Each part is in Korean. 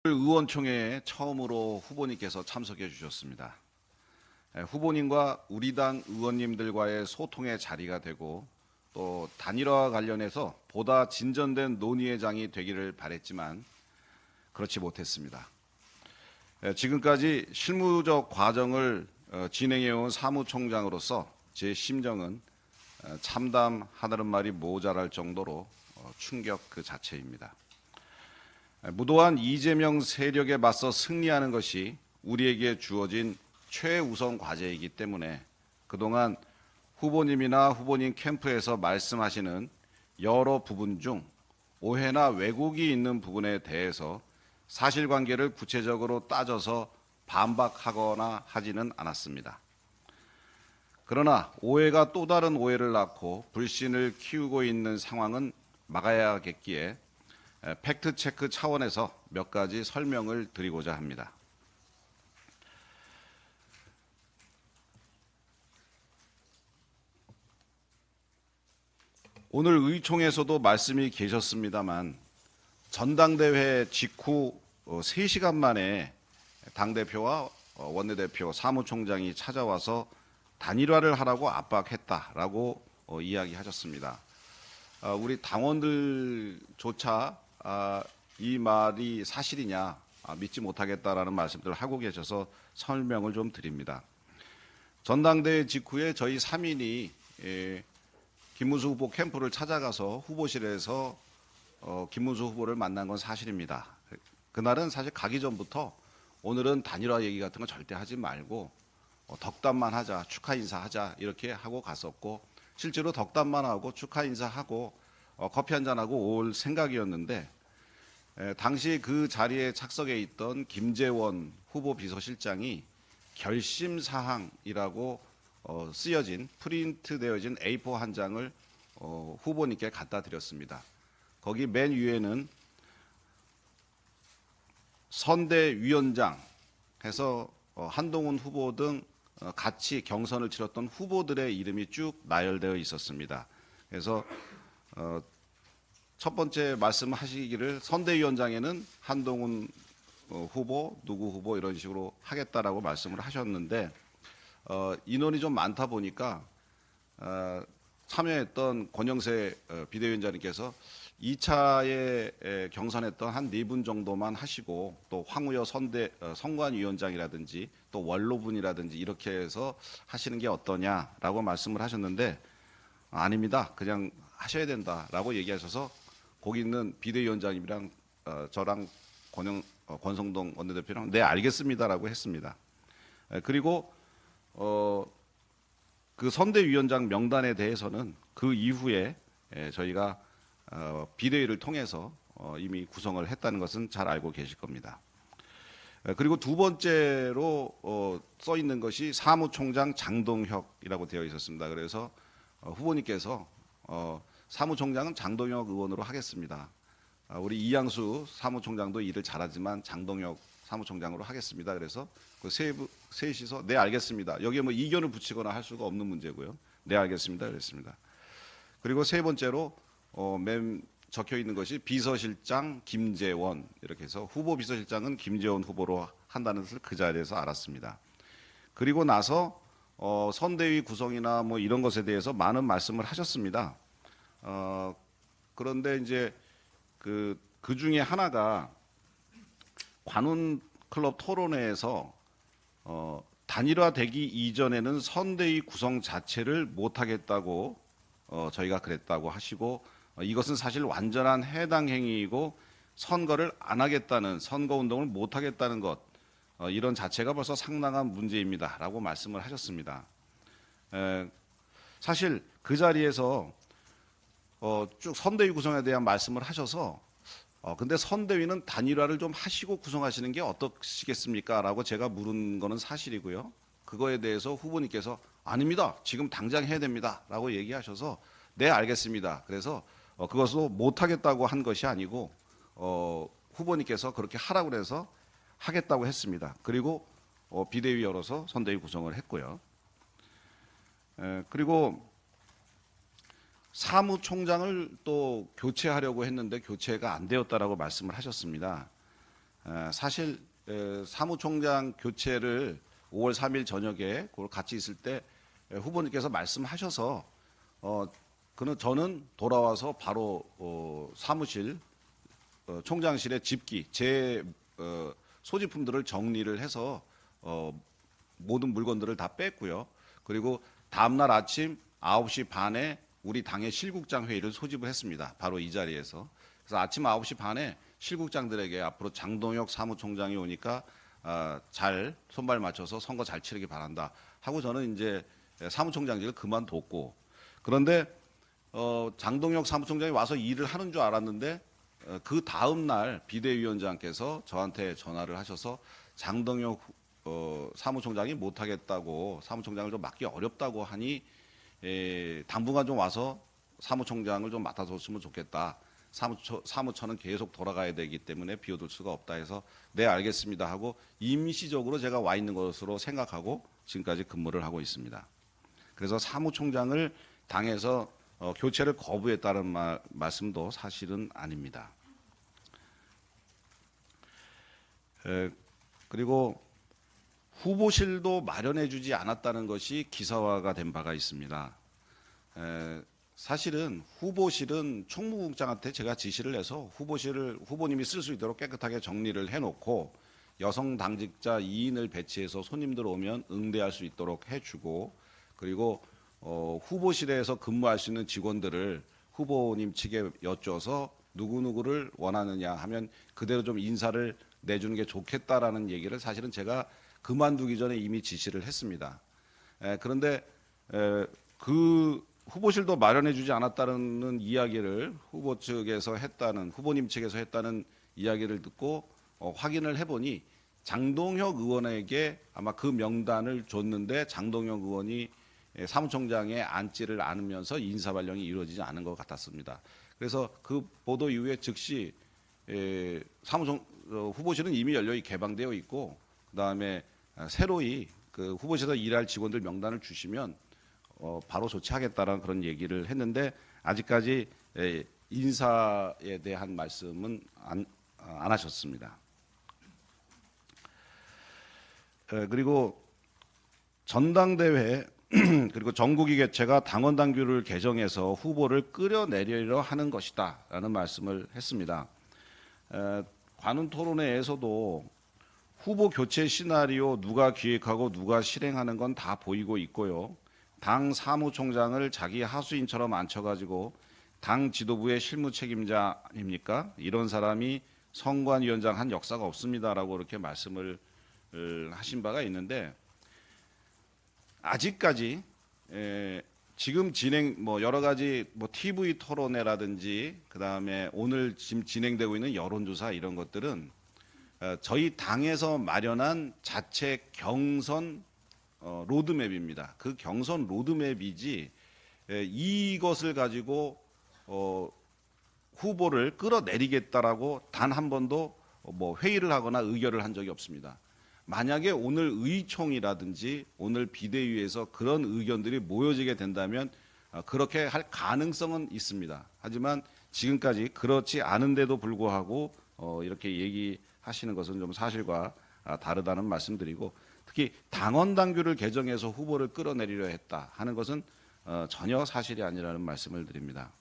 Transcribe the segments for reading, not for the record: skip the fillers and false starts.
의원총회에 처음으로 후보님께서 참석해 주셨습니다. 후보님과 우리 당 의원님들과의 소통의 자리가 되고 또 단일화와 관련해서 보다 진전된 논의의 장이 되기를 바랬지만 그렇지 못했습니다. 지금까지 실무적 과정을 진행해온 사무총장으로서 제 심정은 참담하다는 말이 모자랄 정도로 충격 그 자체입니다. 무도한 이재명 세력에 맞서 승리하는 것이 우리에게 주어진 최우선 과제이기 때문에 그동안 후보님이나 후보님 캠프에서 말씀하시는 여러 부분 중 오해나 왜곡이 있는 부분에 대해서 사실관계를 구체적으로 따져서 반박하거나 하지는 않았습니다. 그러나 오해가 또 다른 오해를 낳고 불신을 키우고 있는 상황은 막아야겠기에 팩트체크 차원에서 몇 가지 설명을 드리고자 합니다. 오늘 의총에서도 말씀이 계셨습니다만 전당대회 직후 3시간 만에 당대표와 원내대표, 사무총장이 찾아와서 단일화를 하라고 압박했다라고 이야기하셨습니다. 우리 당원들조차 이 말이 사실이냐 믿지 못하겠다라는 말씀들을 하고 계셔서 설명을 좀 드립니다. 전당대회 직후에 저희 3인이 김문수 후보 캠프를 찾아가서 후보실에서 김문수 후보를 만난 건 사실입니다. 그날은 사실 가기 전부터 오늘은 단일화 얘기 같은 거 절대 하지 말고 덕담만 하자, 축하 인사하자 이렇게 하고 갔었고 실제로 덕담만 하고 축하 인사하고 커피 한잔하고 올 생각이었는데 당시 그 자리에 착석해 있던 김재원 후보 비서실장이 결심사항이라고 쓰여진 프린트되어진 A4 한 장을 후보님께 갖다 드렸습니다. 거기 맨 위에는 선대위원장 해서 한동훈 후보 등 같이 경선을 치렀던 후보들의 이름이 쭉 나열되어 있었습니다. 그래서 첫 번째 말씀하시기를 선대위원장에는 한동훈 후보, 누구 후보 이런 식으로 하겠다라고 말씀을 하셨는데 인원이 좀 많다 보니까 참여했던 권영세 비대위원장님께서 2차에 경선했던 한 4분 정도만 하시고 또 황우여 선관위원장이라든지 또 원로분이라든지 이렇게 해서 하시는 게 어떠냐라고 말씀을 하셨는데 아닙니다. 그냥 하셔야 된다라고 얘기하셔서 거기 있는 비대위원장님이랑 저랑 권성동 원내대표랑 네 알겠습니다라고 했습니다. 그리고 그 선대위원장 명단에 대해서는 그 이후에 저희가 비대위를 통해서 이미 구성을 했다는 것은 잘 알고 계실 겁니다. 그리고 두 번째로 써 있는 것이 사무총장 장동혁이라고 되어 있었습니다. 그래서 후보님께서 사무총장은 장동혁 의원으로 하겠습니다. 우리 이양수 사무총장도 일을 잘하지만 장동혁 사무총장으로 하겠습니다. 그래서 그 셋이서 네 알겠습니다. 여기에 뭐 이견을 붙이거나 할 수가 없는 문제고요. 네 알겠습니다. 그랬습니다. 그리고 세 번째로 맨 적혀 있는 것이 비서실장 김재원 이렇게 해서 후보 비서실장은 김재원 후보로 한다는 것을 그 자리에서 알았습니다. 그리고 나서 선대위 구성이나 뭐 이런 것에 대해서 많은 말씀을 하셨습니다. 그런데 이제 그 중에 하나가 관훈 클럽 토론회에서 단일화되기 이전에는 선대위 구성 자체를 못하겠다고 저희가 그랬다고 하시고 이것은 사실 완전한 해당 행위이고 선거를 안 하겠다는 선거운동을 못하겠다는 것 이런 자체가 벌써 상당한 문제입니다라고 말씀을 하셨습니다. 사실 그 자리에서 쭉 선대위 구성에 대한 말씀을 하셔서 근데 선대위는 단일화를 좀 하시고 구성하시는 게 어떠시겠습니까? 라고 제가 물은 거는 사실이고요. 그거에 대해서 후보님께서 아닙니다. 지금 당장 해야 됩니다. 라고 얘기하셔서 네 알겠습니다. 그래서 그것도 못하겠다고 한 것이 아니고 후보님께서 그렇게 하라고 해서 하겠다고 했습니다. 그리고 비대위 열어서 선대위 구성을 했고요. 그리고 사무총장을 또 교체하려고 했는데 교체가 안 되었다라고 말씀을 하셨습니다. 사실 사무총장 교체를 5월 3일 저녁에 그걸 같이 있을 때 후보님께서 말씀하셔서 저는 돌아와서 바로 사무실 총장실의 집기 제 소지품들을 정리를 해서 모든 물건들을 다 뺐고요. 그리고 다음날 아침 9시 반에 우리 당의 실국장 회의를 소집을 했습니다. 바로 이 자리에서. 그래서 아침 9시 반에 실국장들에게 앞으로 장동혁 사무총장이 오니까 잘 손발 맞춰서 선거 잘 치르기 바란다 하고 저는 이제 사무총장직을 그만뒀고, 그런데 장동혁 사무총장이 와서 일을 하는 줄 알았는데 그 다음 날 비대위원장께서 저한테 전화를 하셔서 장동혁 사무총장이 못하겠다고, 사무총장을 좀 맡기 어렵다고 하니 당분간 좀 와서 사무총장을 좀 맡아줬으면 좋겠다. 사무처는 계속 돌아가야 되기 때문에 비워둘 수가 없다 해서 네 알겠습니다 하고 임시적으로 제가 와 있는 것으로 생각하고 지금까지 근무를 하고 있습니다. 그래서 사무총장을 당에서 교체를 거부했다는 말씀도 사실은 아닙니다. 그리고 후보실도 마련해주지 않았다는 것이 기사화가 된 바가 있습니다. 사실은 후보실은 총무국장한테 제가 지시를 해서 후보실을 후보님이 쓸 수 있도록 깨끗하게 정리를 해놓고 여성 당직자 2인을 배치해서 손님들 오면 응대할 수 있도록 해주고, 그리고 후보실에서 근무할 수 있는 직원들을 후보님 측에 여쭤서 누구누구를 원하느냐 하면 그대로 좀 인사를 내주는 게 좋겠다라는 얘기를 사실은 제가 그만두기 전에 이미 지시를 했습니다. 그런데 그 후보실도 마련해주지 않았다는 이야기를 후보 측에서 했다는, 후보님 측에서 했다는 이야기를 듣고 확인을 해보니 장동혁 의원에게 아마 그 명단을 줬는데 장동혁 의원이 사무총장에 앉지를 않으면서 인사 발령이 이루어지지 않은 것 같았습니다. 그래서 그 보도 이후에 즉시 후보실은 이미 연령이 개방되어 있고, 그다음에 새로이 그 후보실에서 일할 직원들 명단을 주시면 바로 조치하겠다라는 그런 얘기를 했는데 아직까지 인사에 대한 말씀은 안 하셨습니다. 그리고 전당대회 그리고 정국위 개최가 당원 당규를 개정해서 후보를 끌어내리려 하는 것이다라는 말씀을 했습니다. 관훈 토론회에서도 후보 교체 시나리오 누가 기획하고 누가 실행하는 건 다 보이고 있고요. 당 사무총장을 자기 하수인처럼 앉혀가지고 당 지도부의 실무 책임자 아닙니까? 이런 사람이 선관위원장 한 역사가 없습니다라고 이렇게 말씀을 하신 바가 있는데, 아직까지 지금 여러 가지 TV 토론회라든지 그다음에 오늘 지금 진행되고 있는 여론조사 이런 것들은 저희 당에서 마련한 자체 경선 로드맵입니다. 그 경선 로드맵이지 이것을 가지고 후보를 끌어내리겠다라고 단 한 번도 회의를 하거나 의결을 한 적이 없습니다. 만약에 오늘 의총이라든지 오늘 비대위에서 그런 의견들이 모여지게 된다면 그렇게 할 가능성은 있습니다. 하지만 지금까지 그렇지 않은데도 불구하고 이렇게 얘기하시는 것은 좀 사실과 다르다는 말씀드리고, 특히 당원 당규를 개정해서 후보를 끌어내리려 했다 하는 것은 전혀 사실이 아니라는 말씀을 드립니다.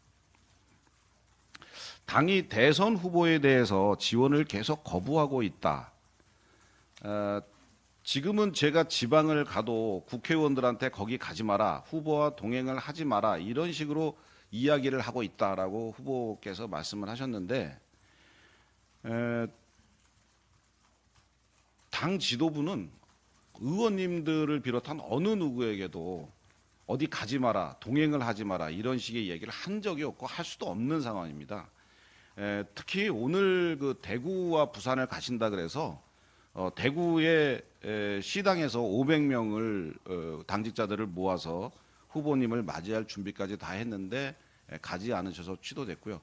당이 대선 후보에 대해서 지원을 계속 거부하고 있다. 지금은 제가 지방을 가도 국회의원들한테 거기 가지 마라, 후보와 동행을 하지 마라 이런 식으로 이야기를 하고 있다라고 후보께서 말씀을 하셨는데, 당 지도부는 의원님들을 비롯한 어느 누구에게도 어디 가지 마라, 동행을 하지 마라 이런 식의 얘기를 한 적이 없고 할 수도 없는 상황입니다. 특히 오늘 그 대구와 부산을 가신다 그래서 대구의 시당에서 500명을 당직자들을 모아서 후보님을 맞이할 준비까지 다 했는데 가지 않으셔서 취소됐고요.